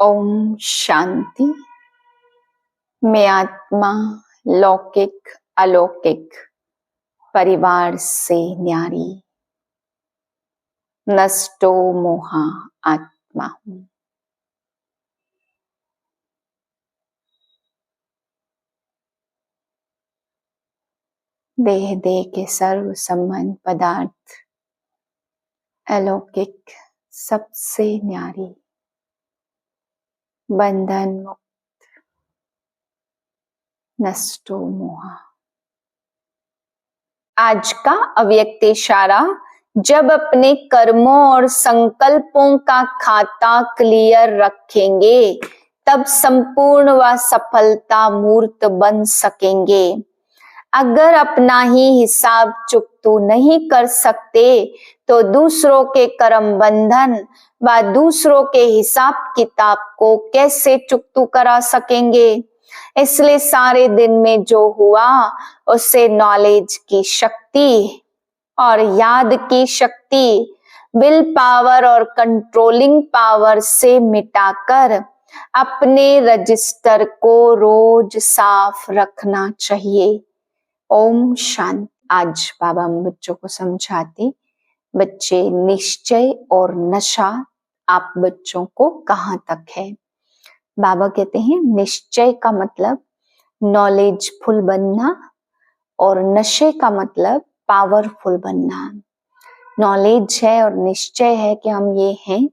ओम शांति। मैं आत्मा लौकिक अलौकिक परिवार से न्यारी नष्टो मोहा आत्मा हूँ। देह देह के सर्व संबंध पदार्थ अलौकिक सबसे न्यारी बंधन मुक्त नष्टो मोहा। आज का अव्यक्त इशारा, जब अपने कर्मों और संकल्पों का खाता क्लियर रखेंगे तब संपूर्ण व सफलता मूर्त बन सकेंगे। अगर अपना ही हिसाब चुकतो नहीं कर सकते तो दूसरों के कर्म बंधन व दूसरों के हिसाब किताब को कैसे चुकतू करा सकेंगे। इसलिए सारे दिन में जो हुआ उसे नॉलेज की शक्ति और याद की शक्ति, विल पावर और कंट्रोलिंग पावर से मिटाकर अपने रजिस्टर को रोज साफ रखना चाहिए। ओम शांति। आज बाबा हम बच्चों को समझाते, बच्चे निश्चय और नशा आप बच्चों को कहाँ तक है। बाबा कहते हैं निश्चय का मतलब नॉलेजफुल बनना और नशे का मतलब पावरफुल बनना। नॉलेज है और निश्चय है कि हम ये हैं,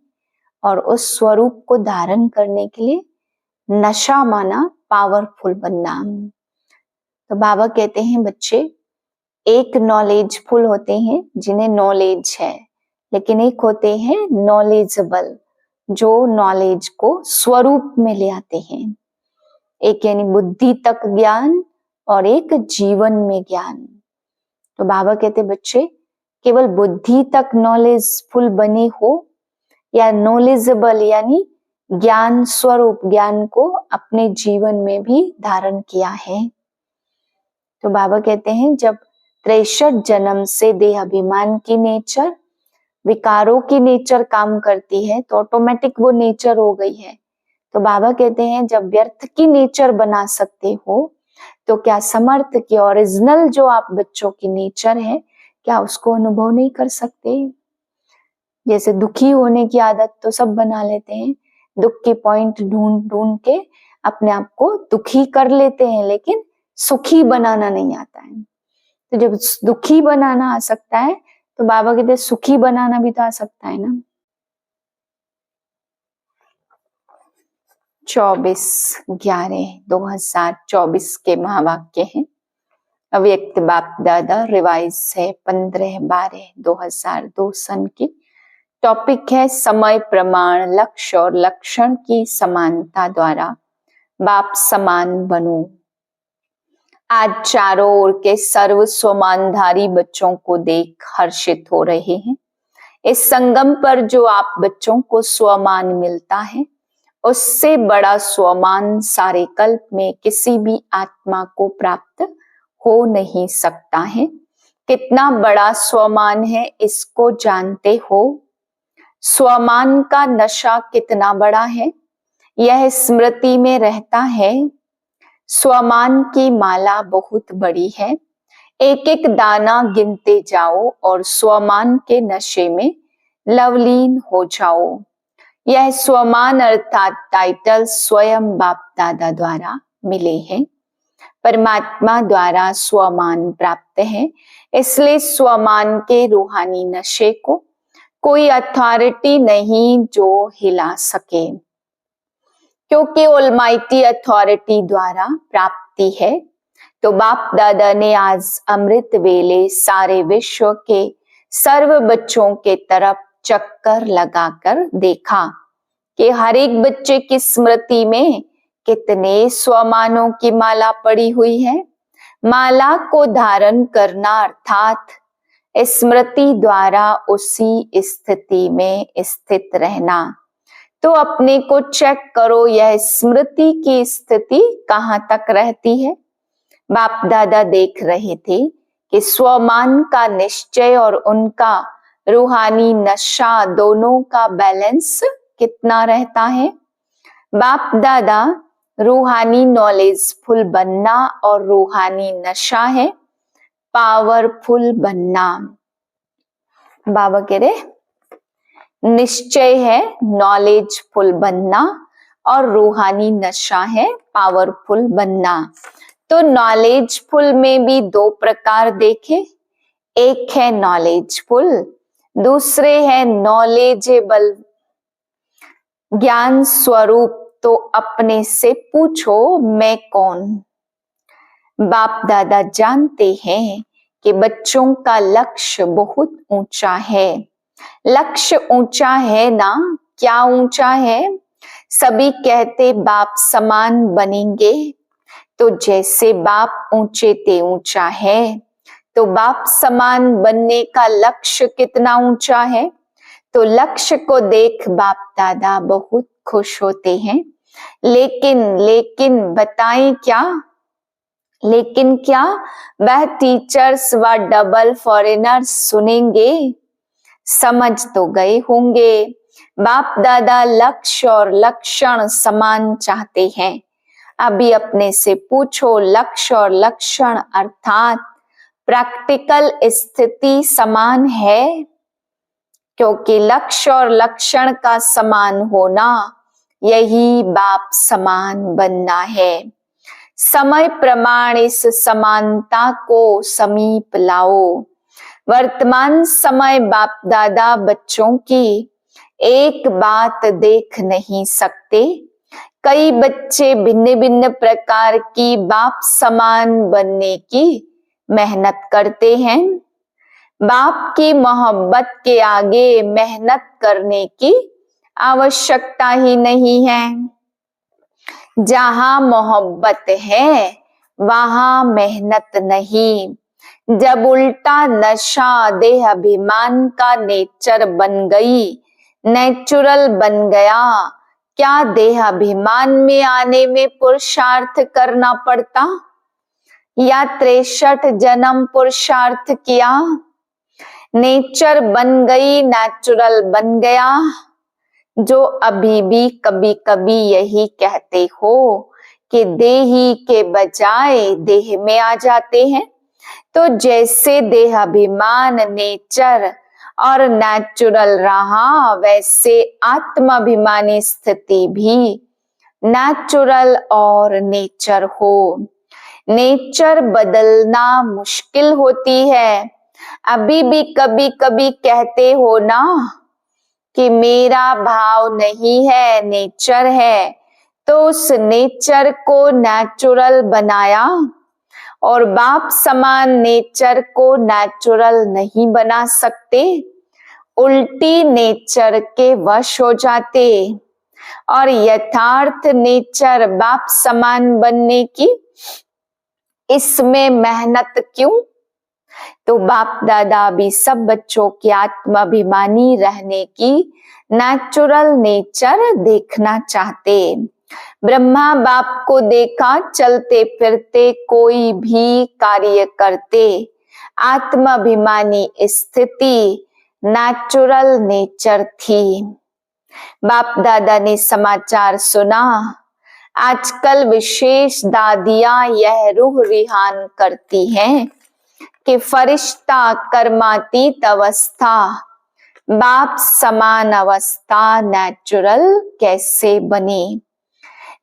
और उस स्वरूप को धारण करने के लिए नशा माना पावरफुल बनना। तो बाबा कहते हैं बच्चे एक नॉलेजफुल होते हैं जिन्हें नॉलेज है, लेकिन एक होते हैं नॉलेजेबल जो नॉलेज को स्वरूप में ले आते हैं। एक यानी बुद्धि तक ज्ञान और एक जीवन में ज्ञान। तो बाबा कहते बच्चे केवल बुद्धि तक नॉलेजफुल बने हो या नॉलेजेबल यानी ज्ञान स्वरूप ज्ञान को अपने जीवन में भी धारण किया है। तो बाबा कहते हैं जब 63 जन्म से देह अभिमान की नेचर, विकारों की नेचर काम करती है तो ऑटोमेटिक वो नेचर हो गई है। तो बाबा कहते हैं जब व्यर्थ की नेचर बना सकते हो तो क्या समर्थ की ओरिजिनल जो आप बच्चों की नेचर है क्या उसको अनुभव नहीं कर सकते। जैसे दुखी होने की आदत तो सब बना लेते हैं, दुख के पॉइंट ढूंढ ढूंढ के अपने आप को दुखी कर लेते हैं, लेकिन सुखी बनाना नहीं आता है। तो जब दुखी बनाना आ सकता है तो बाबा कहते सुखी बनाना भी तो आ सकता है ना। 24/11/2024 के महावाक्य हैं। अव्यक्त बाप दादा रिवाइज है 15/12/2002 सन की। टॉपिक है समय प्रमाण लक्ष्य और लक्षण की समानता द्वारा बाप समान बनो। आज चारों ओर के सर्व स्वमानधारी बच्चों को देख हर्षित हो रहे हैं। इस संगम पर जो आप बच्चों को स्वमान मिलता है उससे बड़ा स्वमान सारे कल्प में किसी भी आत्मा को प्राप्त हो नहीं सकता है। कितना बड़ा स्वमान है इसको जानते हो। स्वमान का नशा कितना बड़ा है यह स्मृति में रहता है। स्वमान की माला बहुत बड़ी है, एक एक दाना गिनते जाओ और स्वमान के नशे में लवलीन हो जाओ। यह स्वमान अर्थात टाइटल स्वयं बाप दादा द्वारा मिले हैं। परमात्मा द्वारा स्वमान प्राप्त है, इसलिए स्वमान के रूहानी नशे को कोई अथॉरिटी नहीं जो हिला सके, क्योंकि ऑलमाइटी अथॉरिटी द्वारा प्राप्ति है। तो बाप दादा ने आज अमृत वेले सारे विश्व के सर्व बच्चों के तरफ चक्कर लगाकर देखा कि हर एक बच्चे की स्मृति में कितने स्वमानों की माला पड़ी हुई है। माला को धारण करना अर्थात स्मृति द्वारा उसी स्थिति में स्थित रहना। तो अपने को चेक करो यह स्मृति की स्थिति कहाँ तक रहती है। बाप दादा देख रहे थे कि स्वमान का निश्चय और उनका रूहानी नशा दोनों का बैलेंस कितना रहता है। बाप दादा रूहानी नॉलेजफुल बनना और रूहानी नशा है पावरफुल बनना। बाबा कह रहे निश्चय है नॉलेजफुल बनना और रूहानी नशा है पावरफुल बनना। तो नॉलेजफुल में भी दो प्रकार देखे, एक है नॉलेजफुल, दूसरे है नॉलेजेबल। ज्ञान स्वरूप तो अपने से पूछो मैं कौन। बाप दादा जानते हैं कि बच्चों का लक्ष्य बहुत ऊंचा है। लक्ष्य ऊंचा है ना, क्या ऊंचा है? सभी कहते बाप समान बनेंगे, तो जैसे बाप ऊंचे ते ऊंचा है, तो बाप समान बनने का लक्ष्य कितना ऊंचा है। तो लक्ष्य को देख बाप दादा बहुत खुश होते हैं। लेकिन बताएं क्या? लेकिन क्या वह टीचर्स व डबल फॉरेनर्स सुनेंगे? समझ तो गए होंगे बाप दादा लक्ष्य और लक्षण समान चाहते हैं। अभी अपने से पूछो लक्ष्य और लक्षण अर्थात प्रैक्टिकल स्थिति समान है? क्योंकि लक्ष्य और लक्षण का समान होना यही बाप समान बनना है। समय प्रमाण इस समानता को समीप लाओ। वर्तमान समय बाप दादा बच्चों की एक बात देख नहीं सकते। कई बच्चे भिन्न भिन्न प्रकार की बाप समान बनने की मेहनत करते हैं। बाप की मोहब्बत के आगे मेहनत करने की आवश्यकता ही नहीं है। जहां मोहब्बत है वहां मेहनत नहीं। जब उल्टा नशा देह अभिमान का नेचर बन गई, नेचुरल बन गया, क्या देह अभिमान में आने में पुरुषार्थ करना पड़ता या 63 जन्म पुरुषार्थ किया? नेचर बन गई, नेचुरल बन गया। जो अभी भी कभी कभी यही कहते हो कि देही के बजाय देह में आ जाते हैं, तो जैसे देहाभिमान नेचर और नेचुरल रहा, वैसे आत्माभिमानी स्थिति भी नेचुरल और नेचर हो। नेचर बदलना मुश्किल होती है। अभी भी कभी कभी कहते हो ना कि मेरा भाव नहीं है, नेचर है, तो उस नेचर को नेचुरल बनाया और बाप समान नेचर को नेचुरल नहीं बना सकते। उल्टी नेचर के वश हो जाते और यथार्थ नेचर बाप समान बनने की इसमें मेहनत क्यों? तो बाप दादा भी सब बच्चों की आत्माभिमानी रहने की नेचुरल नेचर देखना चाहते। ब्रह्मा बाप को देखा चलते फिरते कोई भी कार्य करते। आत्माभिमानी स्थिति नेचुरल नेचर थी। बाप दादा ने समाचार सुना, आजकल विशेष दादियां यह रूह रिहान करती हैं कि फरिश्ता कर्मातीत अवस्था बाप समान अवस्था नेचुरल कैसे बने।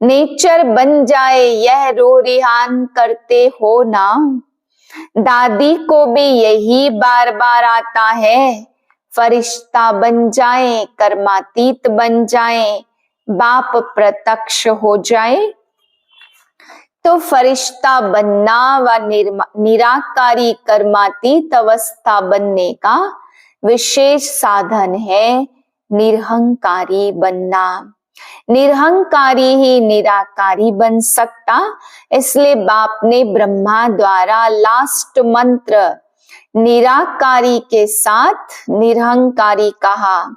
नेचर बन जाए यह रूह रिहान करते हो ना। दादी को भी यही बार बार आता है, फरिश्ता बन जाए, कर्मातीत बन जाए, बाप प्रत्यक्ष हो जाए। तो फरिश्ता बनना व निराकारी कर्मातीत अवस्था बनने का विशेष साधन है निरहंकारी बनना। निरहंकारी ही निराकारी बन सकता। इसलिए बाप ने ब्रह्मा द्वारा लास्ट मंत्र निराकारी के साथ निरहंकारी कहा।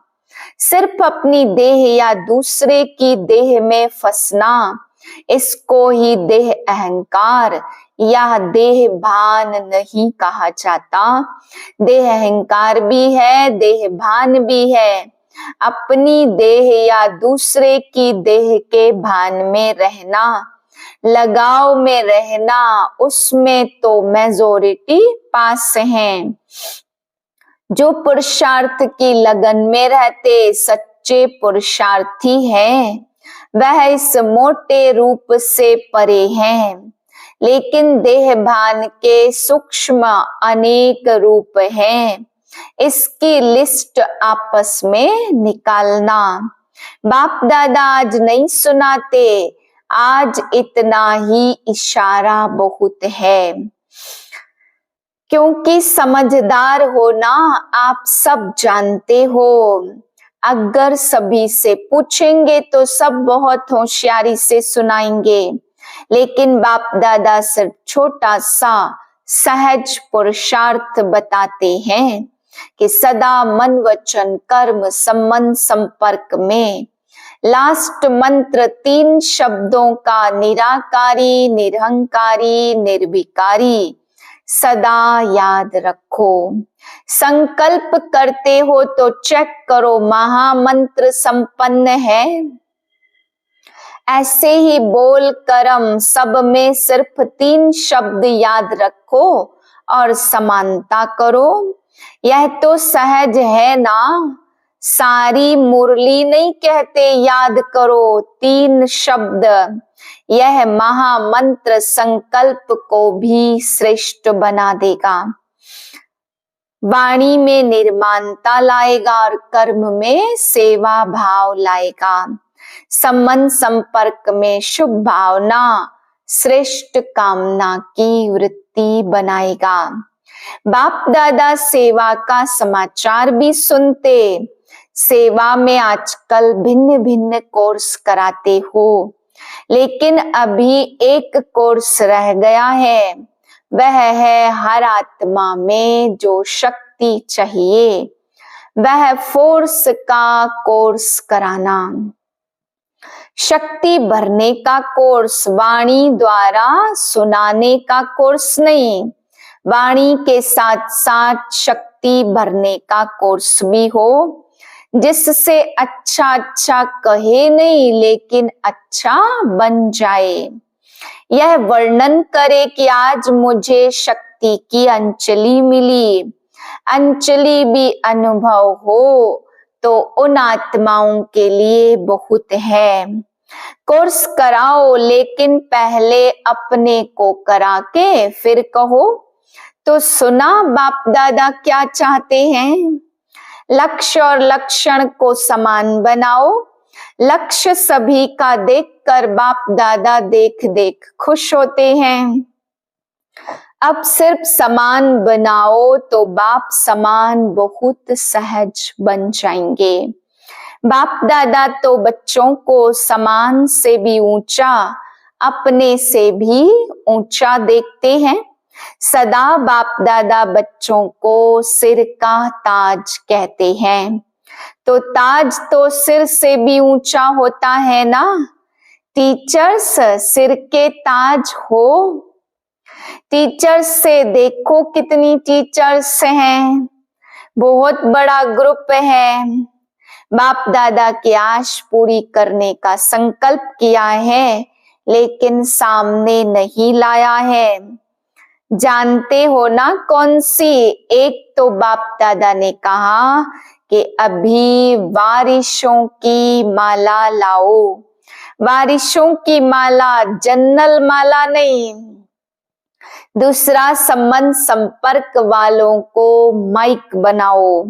सिर्फ अपनी देह या दूसरे की देह में फंसना, इसको ही देह अहंकार या देह भान नहीं कहा जाता। देह अहंकार भी है, देह भान भी है। अपनी देह या दूसरे की देह के भान में रहना, लगाव में रहना, उसमें तो मेजॉरिटी पास है। जो पुरुषार्थ की लगन में रहते सच्चे पुरुषार्थी हैं, वह इस मोटे रूप से परे हैं। लेकिन देह भान के सूक्ष्म अनेक रूप हैं, इसकी लिस्ट आपस में निकालना। बाप दादा आज नहीं सुनाते, आज इतना ही इशारा बहुत है। क्योंकि समझदार होना आप सब जानते हो। अगर सभी से पूछेंगे तो सब बहुत होशियारी से सुनाएंगे, लेकिन बाप दादा सिर्फ छोटा सा सहज पुरुषार्थ बताते हैं कि सदा मन वचन कर्म संबंध संपर्क में। लास्ट मंत्र 3 शब्दों का, निराकारी, निरहंकारी, निर्विकारी, सदा याद रखो। संकल्प करते हो तो चेक करो महामंत्र संपन्न है। ऐसे ही बोल करम सब में सिर्फ 3 शब्द याद रखो और समानता करो। यह तो सहज है ना। सारी मुरली नहीं कहते याद करो 3 शब्द। यह महामंत्र संकल्प को भी श्रेष्ठ बना देगा, वाणी में निर्माणता लाएगा और कर्म में सेवा भाव लाएगा। संबंध संपर्क में शुभ भावना, श्रेष्ठ कामना की वृत्ति बनाएगा। बाप दादा सेवा का समाचार भी सुनते। सेवा में आजकल भिन्न भिन्न कोर्स कराते हो, लेकिन अभी एक कोर्स रह गया है, वह है हर आत्मा में जो शक्ति चाहिए, वह फोर्स का कोर्स कराना। शक्ति भरने का कोर्स, वाणी द्वारा सुनाने का कोर्स नहीं। वाणी के साथ साथ शक्ति भरने का कोर्स भी हो, जिससे अच्छा अच्छा कहे नहीं लेकिन अच्छा बन जाए। यह वर्णन करे कि आज मुझे शक्ति की अंजलि मिली। अंजलि भी अनुभव हो तो उन आत्माओं के लिए बहुत है। कोर्स कराओ, लेकिन पहले अपने को करा के फिर कहो। तो सुना बाप दादा क्या चाहते हैं? लक्ष्य और लक्षण को समान बनाओ। लक्ष्य सभी का देखकर बाप दादा देख देख खुश होते हैं। अब सिर्फ समान बनाओ तो बाप समान बहुत सहज बन जाएंगे। बाप दादा तो बच्चों को समान से भी ऊंचा, अपने से भी ऊंचा देखते हैं। सदा बाप दादा बच्चों को सिर का ताज कहते हैं। तो ताज तो सिर से भी ऊंचा होता है ना। टीचर्स सिर के ताज हो। टीचर्स से देखो कितनी टीचर्स हैं, बहुत बड़ा ग्रुप है। बाप दादा की आश पूरी करने का संकल्प किया है, लेकिन सामने नहीं लाया है। जानते हो ना कौन सी? एक तो बाप दादा ने कहा कि अभी वारिशों की माला लाओ। वारिशों की माला, जनरल माला नहीं। दूसरा, संबंध संपर्क वालों को माइक बनाओ।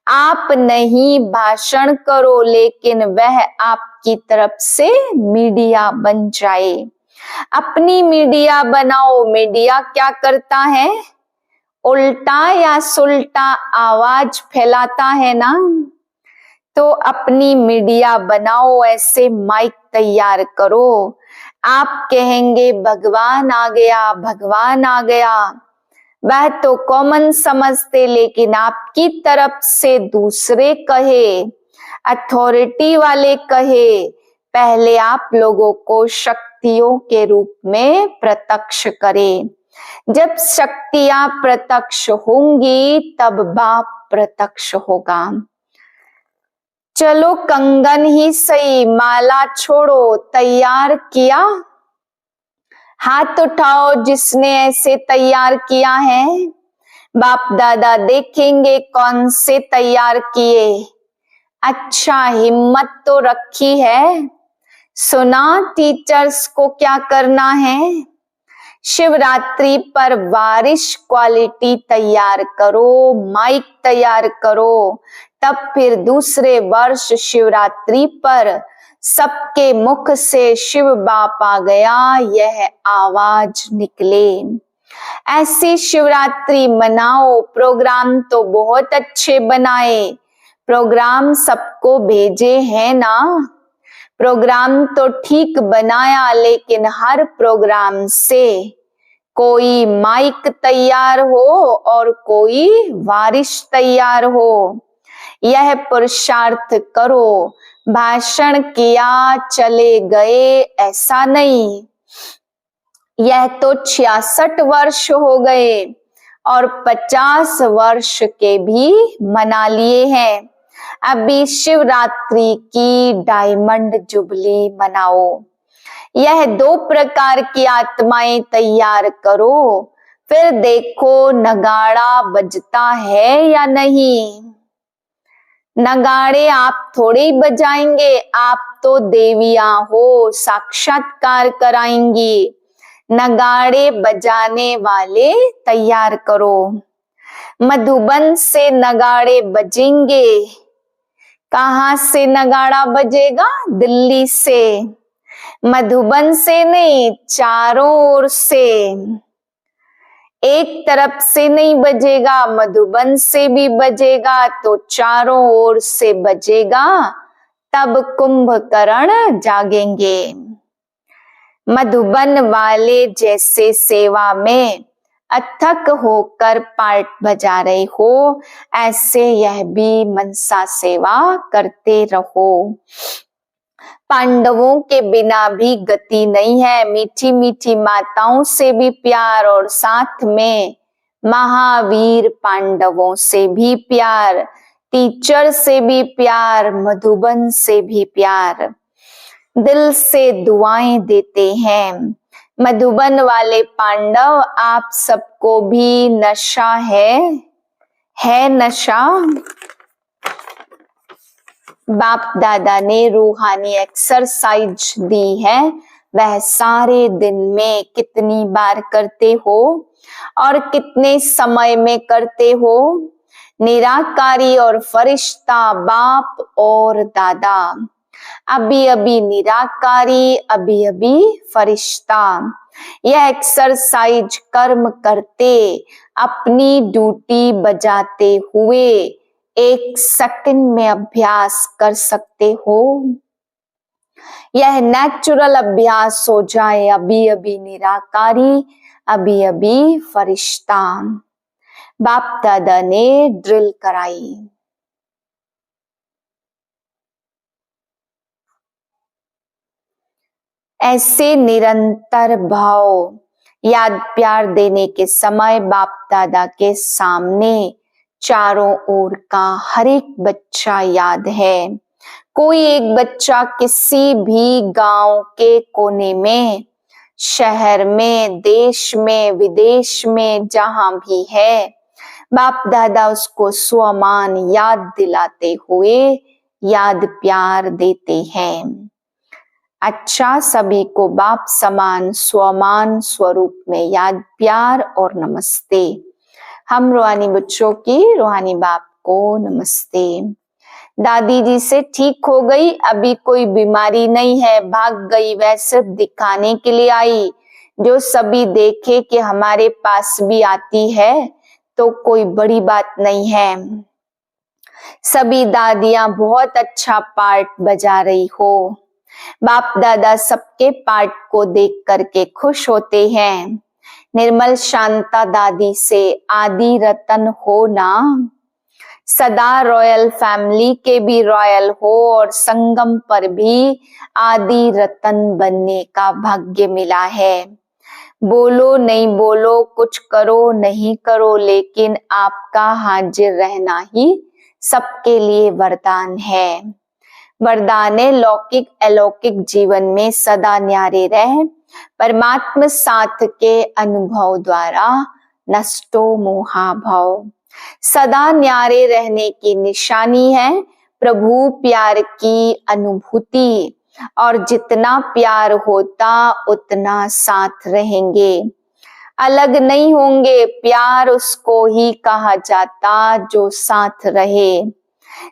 आप नहीं भाषण करो, लेकिन वह आपकी तरफ से मीडिया बन जाए। अपनी मीडिया बनाओ। मीडिया क्या करता है? उल्टा या सुल्टा आवाज फैलाता है ना। तो अपनी मीडिया बनाओ, ऐसे माइक तैयार करो। आप कहेंगे भगवान आ गया, भगवान आ गया। वह तो कॉमन समझते, लेकिन आपकी तरफ से दूसरे कहे, अथॉरिटी वाले कहे, पहले आप लोगों को शक्तियों के रूप में प्रत्यक्ष करें। जब शक्तियां प्रत्यक्ष होंगी तब बाप प्रत्यक्ष होगा। चलो कंगन ही सही, माला छोड़ो, तैयार किया? हाथ उठाओ जिसने ऐसे तैयार किया है। बाप दादा देखेंगे कौन से तैयार किए। अच्छा, हिम्मत तो रखी है। सुना टीचर्स को क्या करना है? शिवरात्रि पर बारिश क्वालिटी तैयार करो, माइक तैयार करो, तब फिर दूसरे वर्ष शिवरात्रि पर सबके मुख से शिव बाप आ गया यह आवाज निकले। ऐसी शिवरात्रि मनाओ। प्रोग्राम तो बहुत अच्छे बनाए, प्रोग्राम सबको भेजे हैं ना? प्रोग्राम तो ठीक बनाया, लेकिन हर प्रोग्राम से कोई माइक तैयार हो और कोई बारिश तैयार हो। यह पुरुषार्थ करो। भाषण किया चले गए ऐसा नहीं। यह तो 66 वर्ष हो गए और 50 वर्ष के भी मना लिए हैं। अभी शिवरात्रि की डायमंड जुबली मनाओ। यह 2 प्रकार की आत्माएं तैयार करो, फिर देखो नगाड़ा बजता है या नहीं। नगाड़े आप थोड़े ही बजाएंगे, आप तो देवियां हो, साक्षात्कार कराएंगी। नगाड़े बजाने वाले तैयार करो। मधुबन से नगाड़े बजेंगे। कहां से नगाड़ा बजेगा? दिल्ली से। मधुबन से नहीं, चारों ओर से। एक तरफ से नहीं बजेगा, मधुबन से भी बजेगा तो चारों ओर से बजेगा, तब कुंभकर्ण जागेंगे। मधुबन वाले जैसे सेवा में अथक होकर पार्ट बजा रहे हो, ऐसे यह भी मनसा सेवा करते रहो। पांडवों के बिना भी गति नहीं है। मीठी मीठी माताओं से भी प्यार और साथ में महावीर पांडवों से भी प्यार, टीचर से भी प्यार, मधुबन से भी प्यार। दिल से दुआएं देते हैं। मधुबन वाले पांडव, आप सबको भी नशा है नशा? बाप दादा ने रूहानी एक्सरसाइज दी है, वह सारे दिन में कितनी बार करते हो और कितने समय में करते हो? निराकारी और फरिश्ता, बाप और दादा। अभी अभी निराकारी, अभी अभी फरिश्ता। यह एक्सरसाइज कर्म करते, अपनी ड्यूटी बजाते हुए 1 सेकंड में अभ्यास कर सकते हो। यह नेचुरल अभ्यास हो जाए। अभी अभी निराकारी, अभी अभी फरिश्ता। बाप दादा ने ड्रिल कराई। ऐसे निरंतर भाव, याद प्यार देने के समय बाप दादा के सामने चारों ओर का हर एक बच्चा याद है। कोई एक बच्चा किसी भी गांव के कोने में, शहर में, देश में, विदेश में, जहां भी है, बाप दादा उसको स्वमान याद दिलाते हुए याद प्यार देते हैं। अच्छा, सभी को बाप समान स्वमान स्वरूप में याद प्यार और नमस्ते। हम रूहानी बच्चों की रूहानी बाप को नमस्ते। दादी जी से ठीक हो गई, अभी कोई बीमारी नहीं है, भाग गई, वह सिर्फ दिखाने के लिए आई। जो सभी देखे कि हमारे पास भी आती है तो कोई बड़ी बात नहीं है। सभी दादियां बहुत अच्छा पार्ट बजा रही हो। बाप दादा सबके पार्ट को देख करके खुश होते हैं। निर्मल शांता दादी से आदि रतन हो ना, सदा रॉयल फैमिली के भी रॉयल हो और संगम पर भी आदि रतन बनने का भाग्य मिला है। बोलो नहीं बोलो, कुछ करो नहीं करो, लेकिन आपका हाजिर रहना ही सबके लिए वरदान है। वरदान है लौकिक अलौकिक जीवन में सदा न्यारे रह, परमात्म साथ के अनुभव द्वारा नष्टो मोहाभाव। सदा न्यारे रहने की निशानी है प्रभु प्यार की अनुभूति, और जितना प्यार होता उतना साथ रहेंगे, अलग नहीं होंगे। प्यार उसको ही कहा जाता जो साथ रहे।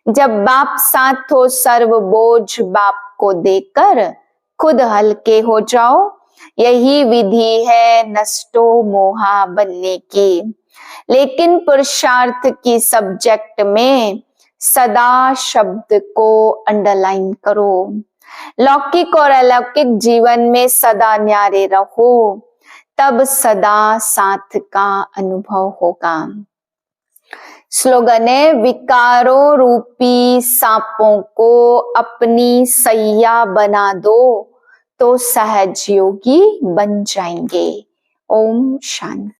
जब बाप साथ हो सर्व बोझ बाप को देकर खुद हल्के हो जाओ, यही विधि है नष्टो मोहा बनने की। लेकिन पुरुषार्थ की सब्जेक्ट में सदा शब्द को अंडरलाइन करो। लौकिक और अलौकिक जीवन में सदा न्यारे रहो, तब सदा साथ का अनुभव होगा। स्लोगन है विकारों रूपी सांपों को अपनी सैया बना दो तो सहज योगी बन जाएंगे। ओम शांति।